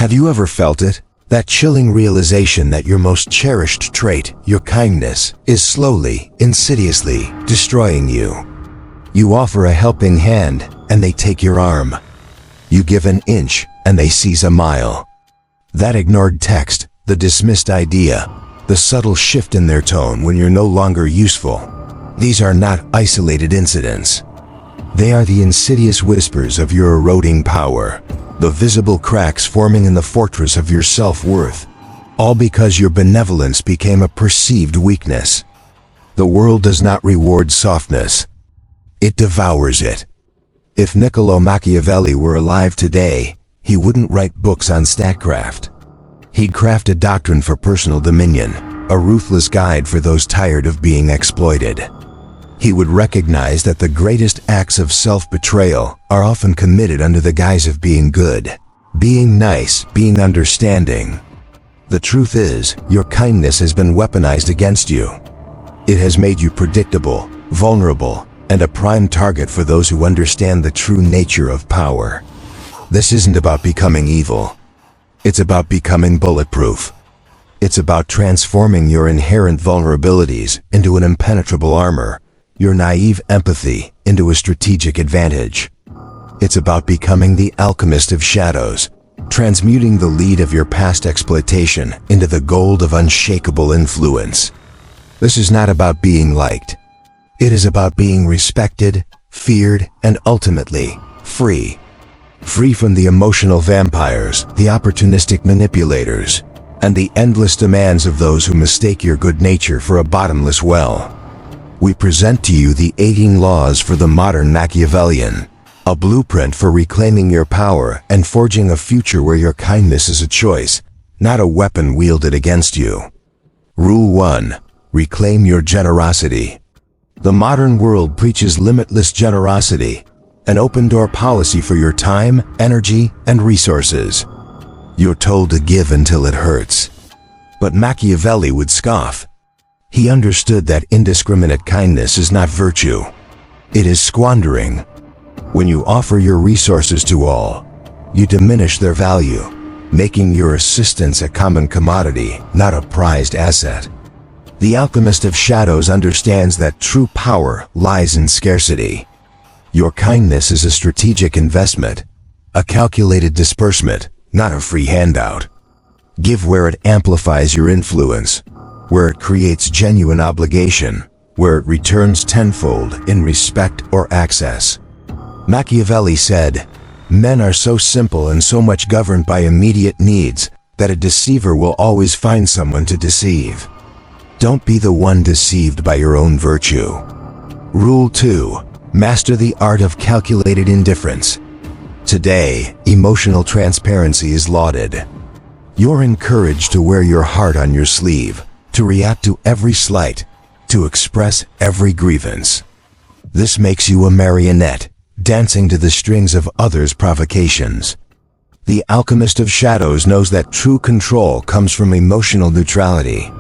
Have you ever felt it? That chilling realization that your most cherished trait, your kindness, is slowly, insidiously destroying you. You offer a helping hand, and they take your arm. You give an inch, and they seize a mile. That ignored text, the dismissed idea, the subtle shift in their tone when you're no longer useful. These are not isolated incidents. They are the insidious whispers of your eroding power, the visible cracks forming in the fortress of your self-worth, all because your benevolence became a perceived weakness. The world does not reward softness. It devours it. If Niccolò Machiavelli were alive today, he wouldn't write books on statecraft. He'd craft a doctrine for personal dominion, a ruthless guide for those tired of being exploited. He would recognize that the greatest acts of self-betrayal are often committed under the guise of being good, being nice, being understanding. The truth is, your kindness has been weaponized against you. It has made you predictable, vulnerable, and a prime target for those who understand the true nature of power. This isn't about becoming evil. It's about becoming bulletproof. It's about transforming your inherent vulnerabilities into an impenetrable armor, your naive empathy into a strategic advantage. It's about becoming the Alchemist of Shadows, transmuting the lead of your past exploitation into the gold of unshakable influence. This is not about being liked. It is about being respected, feared, and ultimately, free. Free from the emotional vampires, the opportunistic manipulators, and the endless demands of those who mistake your good nature for a bottomless well. We present to you the 18 laws for the modern Machiavellian, a blueprint for reclaiming your power and forging a future where your kindness is a choice, not a weapon wielded against you. Rule 1. Reclaim your generosity. The modern world preaches limitless generosity, an open-door policy for your time, energy, and resources. You're told to give until it hurts. But Machiavelli would scoff. He understood that indiscriminate kindness is not virtue. It is squandering. When you offer your resources to all, you diminish their value, making your assistance a common commodity, not a prized asset. The Alchemist of Shadows understands that true power lies in scarcity. Your kindness is a strategic investment, a calculated disbursement, not a free handout. Give where it amplifies your influence, where it creates genuine obligation, where it returns tenfold in respect or access. Machiavelli said, "Men are so simple and so much governed by immediate needs that a deceiver will always find someone to deceive." Don't be the one deceived by your own virtue. Rule 2. Master the art of calculated indifference. Today, emotional transparency is lauded. You're encouraged to wear your heart on your sleeve, to react to every slight, to express every grievance. This makes you a marionette, dancing to the strings of others' provocations. The Alchemist of Shadows knows that true control comes from emotional neutrality.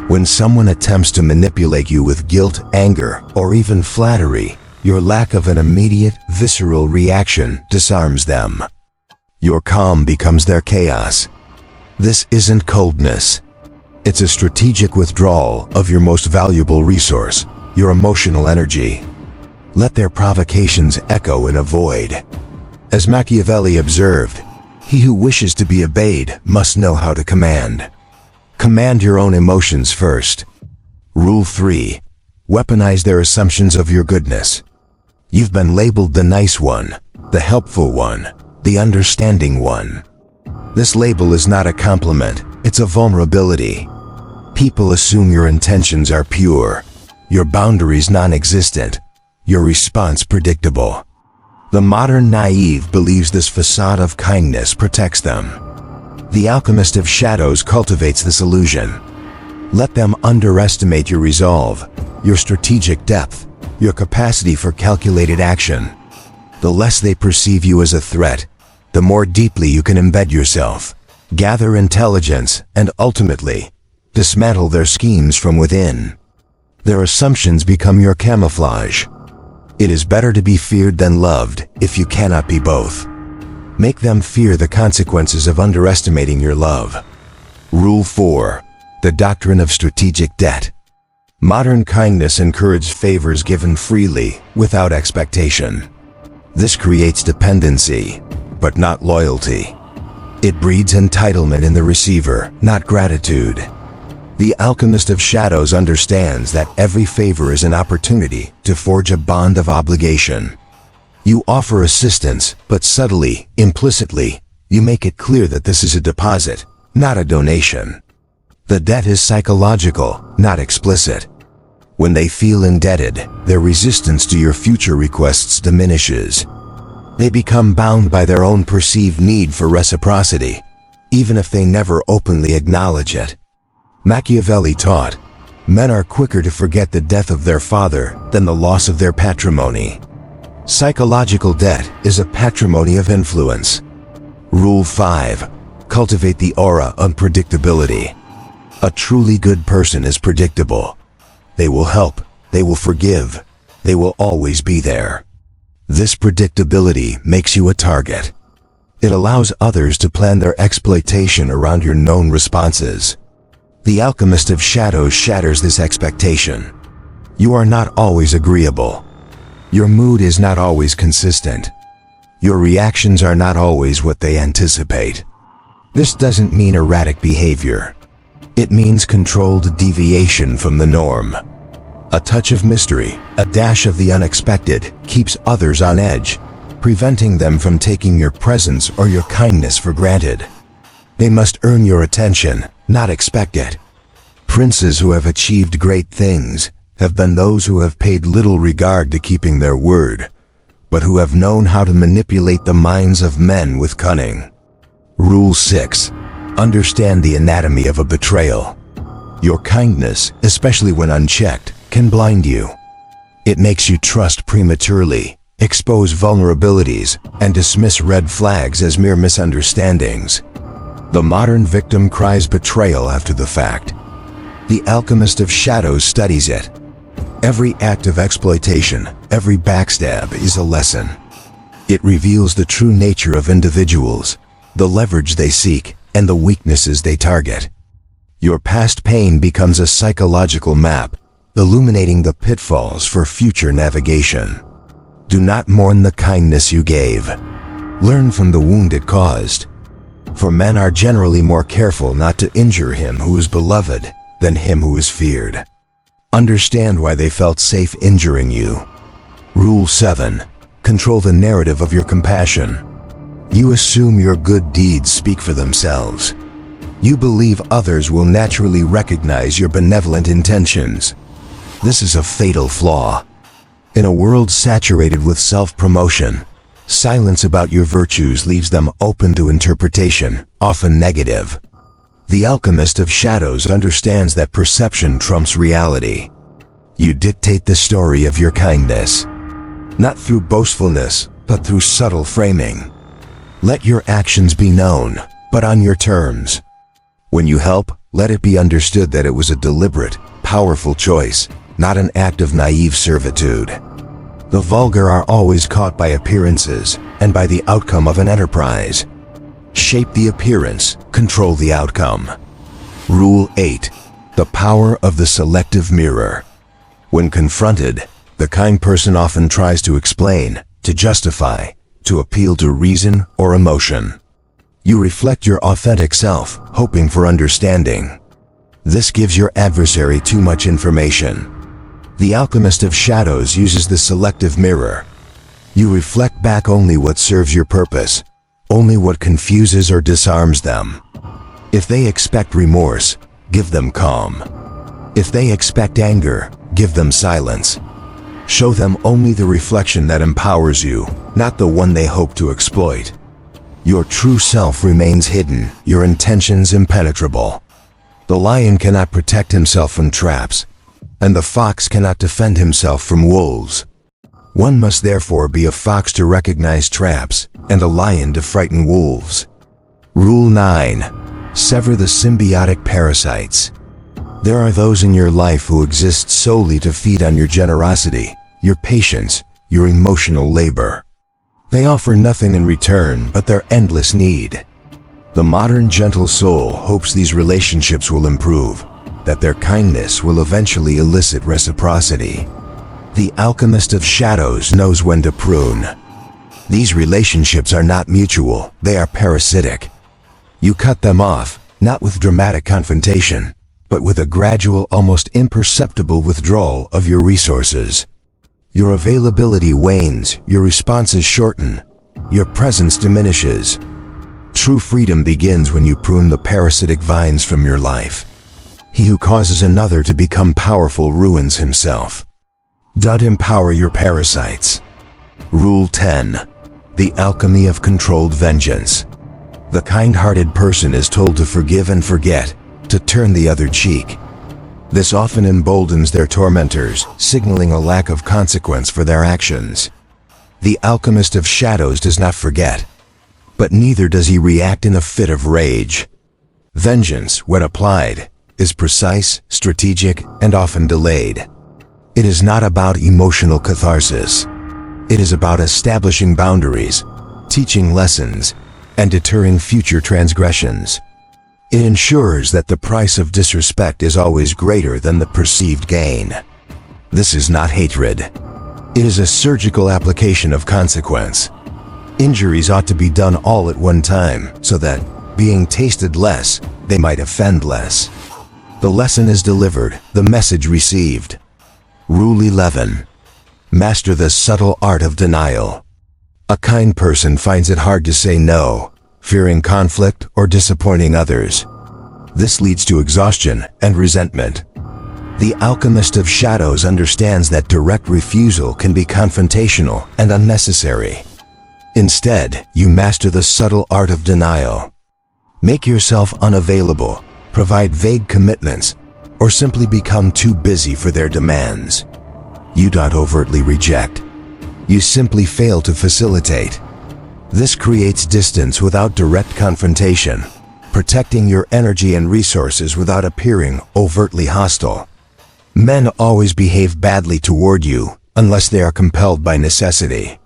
When someone attempts to manipulate you with guilt, anger, or even flattery, your lack of an immediate, visceral reaction disarms them. Your calm becomes their chaos. This isn't coldness. It's a strategic withdrawal of your most valuable resource, your emotional energy. Let their provocations echo in a void. As Machiavelli observed, he who wishes to be obeyed must know how to command. Command your own emotions first. Rule 3. Weaponize their assumptions of your goodness. You've been labeled the nice one, the helpful one, the understanding one. This label is not a compliment, it's a vulnerability. People assume your intentions are pure, your boundaries non-existent, your response predictable. The modern naive believes this facade of kindness protects them. The Alchemist of Shadows cultivates this illusion. Let them underestimate your resolve, your strategic depth, your capacity for calculated action. The less they perceive you as a threat, the more deeply you can embed yourself, gather intelligence, and ultimately, dismantle their schemes from within. Their assumptions become your camouflage. It is better to be feared than loved if you cannot be both. Make them fear the consequences of underestimating your love. Rule 4. The doctrine of strategic debt. Modern kindness encourages favors given freely, without expectation. This creates dependency, but not loyalty. It breeds entitlement in the receiver, not gratitude. The Alchemist of Shadows understands that every favor is an opportunity to forge a bond of obligation. You offer assistance, but subtly, implicitly, you make it clear that this is a deposit, not a donation. The debt is psychological, not explicit. When they feel indebted, their resistance to your future requests diminishes. They become bound by their own perceived need for reciprocity, even if they never openly acknowledge it. Machiavelli taught, men are quicker to forget the death of their father than the loss of their patrimony. Psychological debt is a patrimony of influence. Rule 5. Cultivate the aura of unpredictability. A truly good person is predictable. They will help, they will forgive, they will always be there. This predictability makes you a target. It allows others to plan their exploitation around your known responses. The Alchemist of Shadows shatters this expectation. You are not always agreeable. Your mood is not always consistent. Your reactions are not always what they anticipate. This doesn't mean erratic behavior. It means controlled deviation from the norm. A touch of mystery, a dash of the unexpected, keeps others on edge, preventing them from taking your presence or your kindness for granted. They must earn your attention, not expect it. Princes who have achieved great things have been those who have paid little regard to keeping their word, but who have known how to manipulate the minds of men with cunning. Rule 6. Understand the anatomy of a betrayal. Your kindness, especially when unchecked, can blind you. It makes you trust prematurely, expose vulnerabilities, and dismiss red flags as mere misunderstandings. The modern victim cries betrayal after the fact. The Alchemist of Shadows studies it. Every act of exploitation, every backstab is a lesson. It reveals the true nature of individuals, the leverage they seek, and the weaknesses they target. Your past pain becomes a psychological map, illuminating the pitfalls for future navigation. Do not mourn the kindness you gave. Learn from the wound it caused. For men are generally more careful not to injure him who is beloved than him who is feared. Understand why they felt safe injuring you. Rule 7. Control the narrative of your compassion. You assume your good deeds speak for themselves. You believe others will naturally recognize your benevolent intentions. This is a fatal flaw. In a world saturated with self-promotion, silence about your virtues leaves them open to interpretation, often negative. The Alchemist of Shadows understands that perception trumps reality. You dictate the story of your kindness, not through boastfulness, but through subtle framing. Let your actions be known, but on your terms. When you help, let it be understood that it was a deliberate, powerful choice, not an act of naive servitude. The vulgar are always caught by appearances and by the outcome of an enterprise. Shape the appearance, control the outcome. Rule 8. The power of the selective mirror. When confronted, the kind person often tries to explain, to justify, to appeal to reason or emotion. You reflect your authentic self, hoping for understanding. This gives your adversary too much information. The Alchemist of Shadows uses the selective mirror. You reflect back only what serves your purpose, only what confuses or disarms them. If they expect remorse, give them calm. If they expect anger, give them silence. Show them only the reflection that empowers you, not the one they hope to exploit. Your true self remains hidden, your intentions impenetrable. The lion cannot protect himself from traps, and the fox cannot defend himself from wolves. One must therefore be a fox to recognize traps, and a lion to frighten wolves. Rule 9. Sever the symbiotic parasites. There are those in your life who exist solely to feed on your generosity, your patience, your emotional labor. They offer nothing in return but their endless need. The modern gentle soul hopes these relationships will improve, that their kindness will eventually elicit reciprocity. The Alchemist of Shadows knows when to prune. These relationships are not mutual, they are parasitic. You cut them off, not with dramatic confrontation, but with a gradual, almost imperceptible withdrawal of your resources. Your availability wanes, your responses shorten, your presence diminishes. True freedom begins when you prune the parasitic vines from your life. He who causes another to become powerful ruins himself. Don't empower your parasites. Rule 10. The alchemy of controlled vengeance. The kind-hearted person is told to forgive and forget, to turn the other cheek. This often emboldens their tormentors, signaling a lack of consequence for their actions. The Alchemist of Shadows does not forget, but neither does he react in a fit of rage. Vengeance, when applied, is precise, strategic, and often delayed. It is not about emotional catharsis. It is about establishing boundaries, teaching lessons, and deterring future transgressions. It ensures that the price of disrespect is always greater than the perceived gain. This is not hatred. It is a surgical application of consequence. Injuries ought to be done all at one time, so that, being tasted less, they might offend less. The lesson is delivered, the message received. Rule 11. Master the subtle art of denial. A kind person finds it hard to say no, fearing conflict or disappointing others. This leads to exhaustion and resentment. The Alchemist of Shadows understands that direct refusal can be confrontational and unnecessary. Instead, you master the subtle art of denial. Make yourself unavailable, provide vague commitments, or simply become too busy for their demands. You don't overtly reject. You simply fail to facilitate. This creates distance without direct confrontation, protecting your energy and resources without appearing overtly hostile. Men always behave badly toward you unless they are compelled by necessity.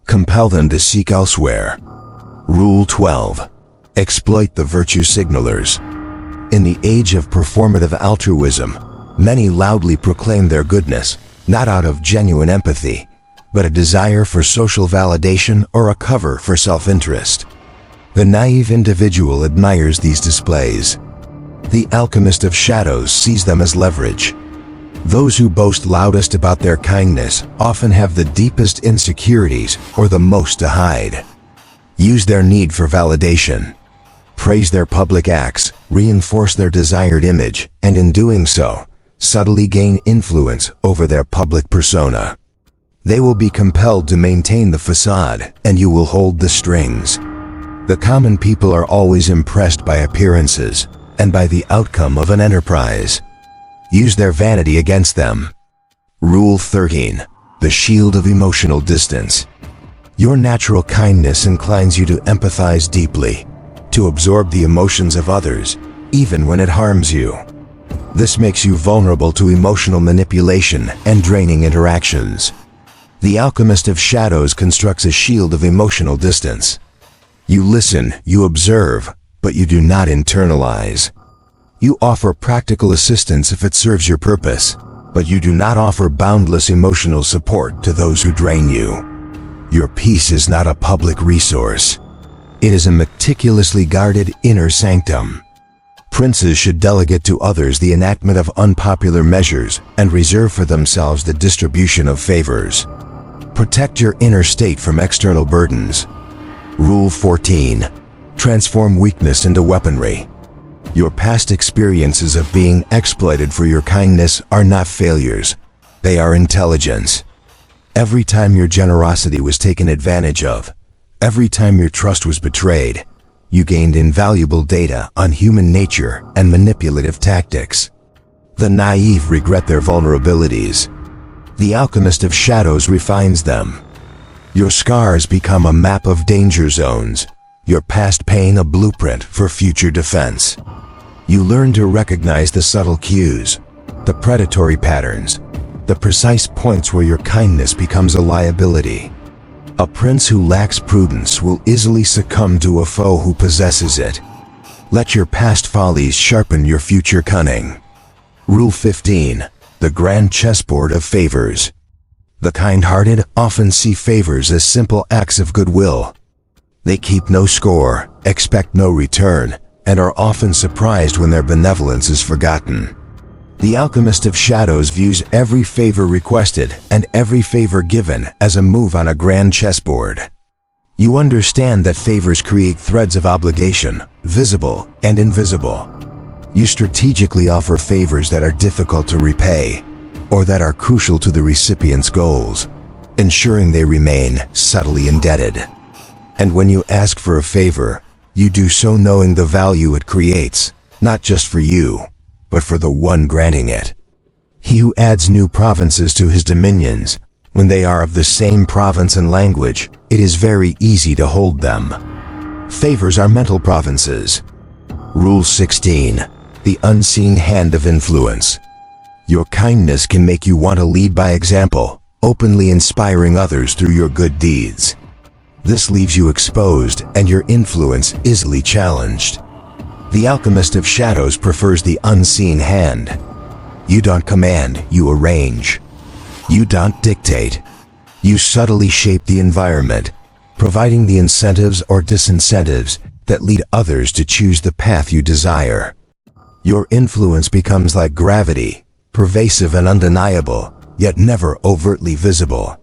Compel them to seek elsewhere. Rule 12. Exploit the virtue signalers. In the age of performative altruism, many loudly proclaim their goodness, not out of genuine empathy, but a desire for social validation or a cover for self-interest. The naive individual admires these displays. The Alchemist of Shadows sees them as leverage. Those who boast loudest about their kindness often have the deepest insecurities or the most to hide. Use their need for validation. Praise their public acts, reinforce their desired image, and in doing so, subtly gain influence over their public persona. They will be compelled to maintain the facade, and you will hold the strings. The common people are always impressed by appearances, and by the outcome of an enterprise. Use their vanity against them. Rule 13. The shield of emotional distance. Your natural kindness inclines you to empathize deeply, to absorb the emotions of others, even when it harms you. This makes you vulnerable to emotional manipulation and draining interactions. The Alchemist of Shadows constructs a shield of emotional distance. You listen, you observe, but you do not internalize. You offer practical assistance if it serves your purpose, but you do not offer boundless emotional support to those who drain you. Your peace is not a public resource. It is a meticulously guarded inner sanctum. Princes should delegate to others the enactment of unpopular measures and reserve for themselves the distribution of favors. Protect your inner state from external burdens. Rule 14. Transform weakness into weaponry. Your past experiences of being exploited for your kindness are not failures. They are intelligence. Every time your generosity was taken advantage of, every time your trust was betrayed, you gained invaluable data on human nature and manipulative tactics. The naive regret their vulnerabilities. The Alchemist of Shadows refines them. Your scars become a map of danger zones, your past pain a blueprint for future defense. You learn to recognize the subtle cues, the predatory patterns, the precise points where your kindness becomes a liability. A prince who lacks prudence will easily succumb to a foe who possesses it. Let your past follies sharpen your future cunning. Rule 15. The grand chessboard of favors. The kind-hearted often see favors as simple acts of goodwill. They keep no score, expect no return, and are often surprised when their benevolence is forgotten. The Alchemist of Shadows views every favor requested and every favor given as a move on a grand chessboard. You understand that favors create threads of obligation, visible and invisible. You strategically offer favors that are difficult to repay, or that are crucial to the recipient's goals, ensuring they remain subtly indebted. And when you ask for a favor, you do so knowing the value it creates, not just for you, but for the one granting it. He who adds new provinces to his dominions, when they are of the same province and language, it is very easy to hold them. Favors are mental provinces. Rule 16. The unseen hand of influence. Your kindness can make you want to lead by example, openly inspiring others through your good deeds. This leaves you exposed and your influence easily challenged. The Alchemist of Shadows prefers the unseen hand. You don't command, you arrange. You don't dictate. You subtly shape the environment, providing the incentives or disincentives that lead others to choose the path you desire. Your influence becomes like gravity, pervasive and undeniable, yet never overtly visible.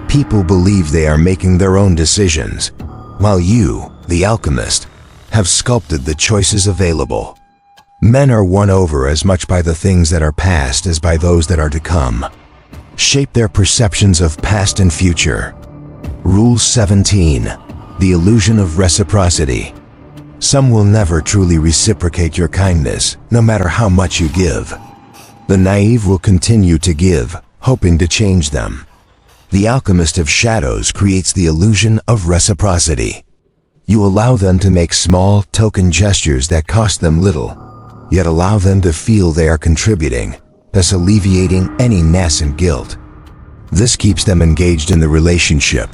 People believe they are making their own decisions, while you, the alchemist, have sculpted the choices available. Men are won over as much by the things that are past as by those that are to come. Shape their perceptions of past and future. Rule 17. The illusion of reciprocity. Some will never truly reciprocate your kindness, no matter how much you give. The naive will continue to give, hoping to change them. The Alchemist of Shadows creates the illusion of reciprocity. You allow them to make small, token gestures that cost them little, yet allow them to feel they are contributing, thus alleviating any nascent guilt. This keeps them engaged in the relationship,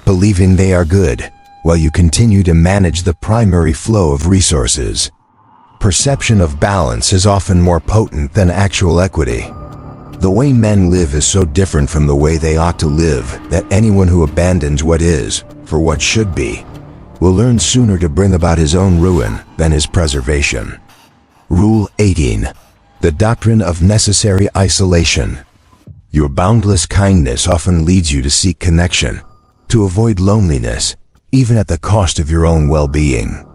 believing they are good, while you continue to manage the primary flow of resources. Perception of balance is often more potent than actual equity. The way men live is so different from the way they ought to live that anyone who abandons what is, for what should be, will learn sooner to bring about his own ruin than his preservation. Rule 18. The doctrine of necessary isolation. Your boundless kindness often leads you to seek connection, to avoid loneliness, even at the cost of your own well-being.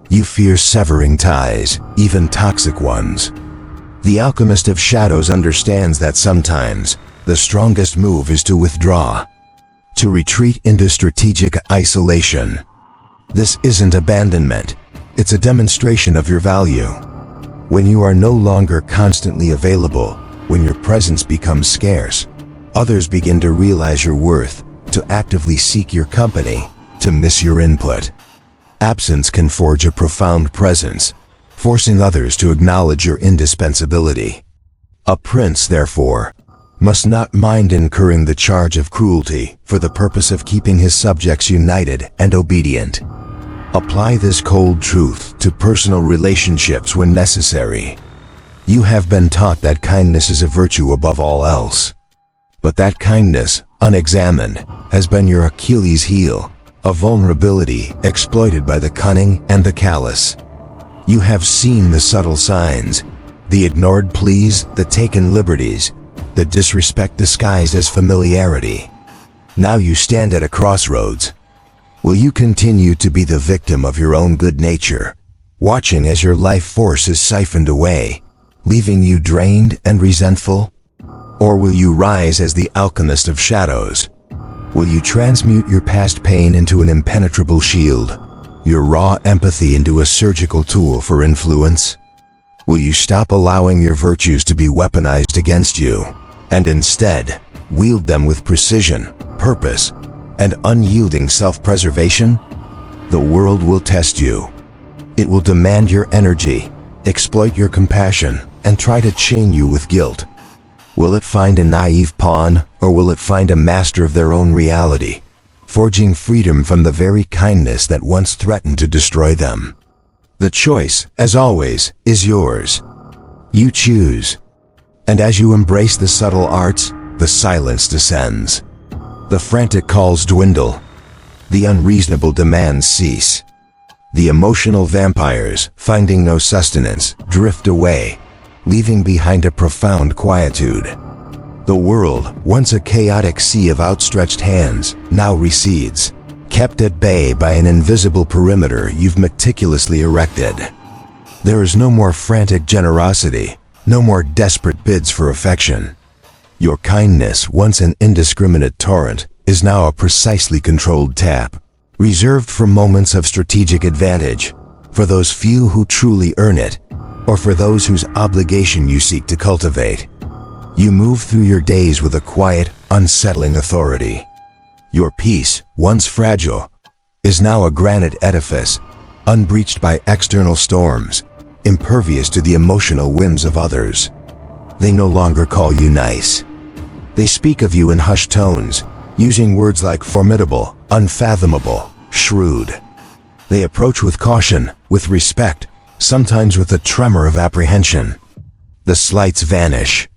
You fear severing ties, even toxic ones. The Alchemist of Shadows understands that sometimes the strongest move is to withdraw, to retreat into strategic isolation. This isn't abandonment, it's a demonstration of your value. When you are no longer constantly available, when your presence becomes scarce, others begin to realize your worth, to actively seek your company, to miss your input. Absence can forge a profound presence, forcing others to acknowledge your indispensability. A prince, therefore, must not mind incurring the charge of cruelty for the purpose of keeping his subjects united and obedient. Apply this cold truth to personal relationships when necessary. You have been taught that kindness is a virtue above all else. But that kindness, unexamined, has been your Achilles heel, a vulnerability exploited by the cunning and the callous. You have seen the subtle signs, the ignored pleas, the taken liberties, the disrespect disguised as familiarity. Now you stand at a crossroads. Will you continue to be the victim of your own good nature, watching as your life force is siphoned away, leaving you drained and resentful? Or will you rise as the Alchemist of Shadows? Will you transmute your past pain into an impenetrable shield, your raw empathy into a surgical tool for influence? Will you stop allowing your virtues to be weaponized against you, and instead wield them with precision, purpose, and unyielding self-preservation? The world will test you. It will demand your energy, exploit your compassion, and try to chain you with guilt. Will it find a naive pawn, or will it find a master of their own reality, forging freedom from the very kindness that once threatened to destroy them. The choice, as always, is yours. You choose. And as you embrace the subtle arts, the silence descends. The frantic calls dwindle. The unreasonable demands cease. The emotional vampires, finding no sustenance, drift away, leaving behind a profound quietude. The world, once a chaotic sea of outstretched hands, now recedes, kept at bay by an invisible perimeter you've meticulously erected. There is no more frantic generosity, no more desperate bids for affection. Your kindness, once an indiscriminate torrent, is now a precisely controlled tap, reserved for moments of strategic advantage, for those few who truly earn it, or for those whose obligation you seek to cultivate. You move through your days with a quiet, unsettling authority. Your peace, once fragile, is now a granite edifice, unbreached by external storms, impervious to the emotional whims of others. They no longer call you nice. They speak of you in hushed tones, using words like formidable, unfathomable, shrewd. They approach with caution, with respect, sometimes with a tremor of apprehension. The slights vanish.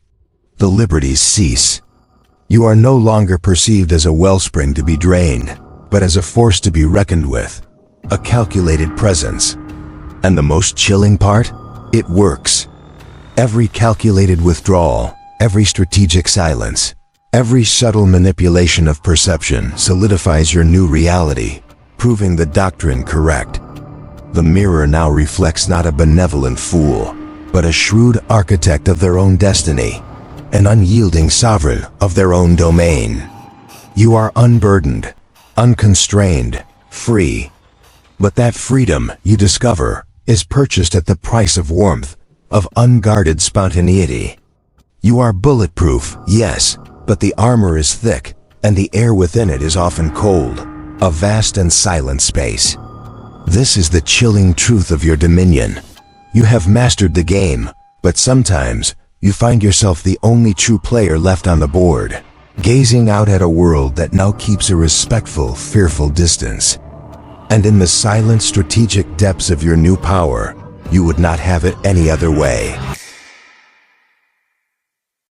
The liberties cease. You are no longer perceived as a wellspring to be drained, but as a force to be reckoned with, a calculated presence. And the most chilling part? It works. Every calculated withdrawal, every strategic silence, every subtle manipulation of perception solidifies your new reality, proving the doctrine correct. The mirror now reflects not a benevolent fool, but a shrewd architect of their own destiny, an unyielding sovereign of their own domain. You are unburdened, unconstrained, free. But that freedom, you discover, is purchased at the price of warmth, of unguarded spontaneity. You are bulletproof, yes, but the armor is thick, and the air within it is often cold, a vast and silent space. This is the chilling truth of your dominion. You have mastered the game, but sometimes you find yourself the only true player left on the board, gazing out at a world that now keeps a respectful, fearful distance. And in the silent, strategic depths of your new power, you would not have it any other way.